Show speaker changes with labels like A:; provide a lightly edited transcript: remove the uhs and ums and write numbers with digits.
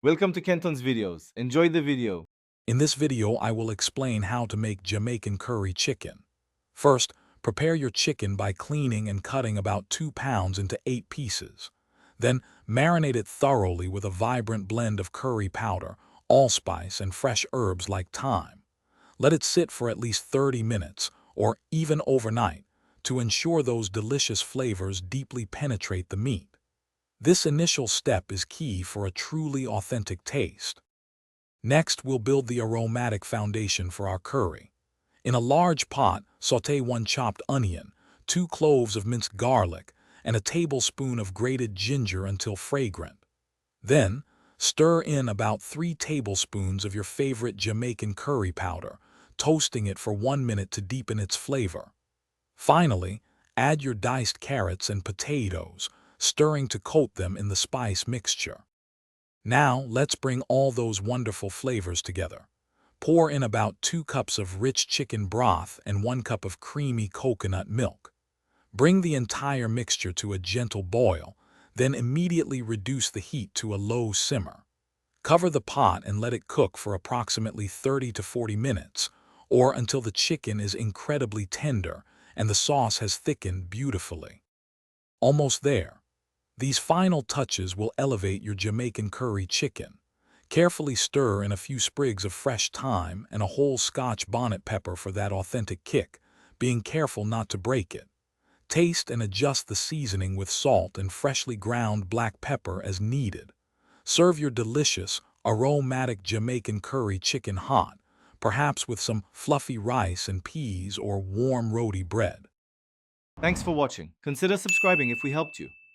A: Welcome to Kenton's videos. Enjoy the video.
B: In this video, I will explain how to make Jamaican curry chicken. First, prepare your chicken by cleaning and cutting about 2 pounds into 8 pieces. Then, marinate it thoroughly with a vibrant blend of curry powder, allspice, and fresh herbs like thyme. Let it sit for at least 30 minutes, or even overnight, to ensure those delicious flavors deeply penetrate the meat. This initial step is key for a truly authentic taste. Next, we'll build the aromatic foundation for our curry. In a large pot, sauté 1 chopped onion, 2 cloves of minced garlic, and a tablespoon of grated ginger until fragrant. Then, stir in about 3 tablespoons of your favorite Jamaican curry powder, toasting it for 1 minute to deepen its flavor. Finally, add your diced carrots and potatoes, stirring to coat them in the spice mixture. Now, let's bring all those wonderful flavors together. Pour in about 2 cups of rich chicken broth and 1 cup of creamy coconut milk. Bring the entire mixture to a gentle boil, then immediately reduce the heat to a low simmer. Cover the pot and let it cook for approximately 30 to 40 minutes, or until the chicken is incredibly tender and the sauce has thickened beautifully. Almost there. These final touches will elevate your Jamaican curry chicken. Carefully stir in a few sprigs of fresh thyme and a whole Scotch bonnet pepper for that authentic kick, being careful not to break it. Taste and adjust the seasoning with salt and freshly ground black pepper as needed. Serve your delicious, aromatic Jamaican curry chicken hot, perhaps with some fluffy rice and peas or warm roti bread.
A: Thanks for watching. Consider subscribing if we helped you.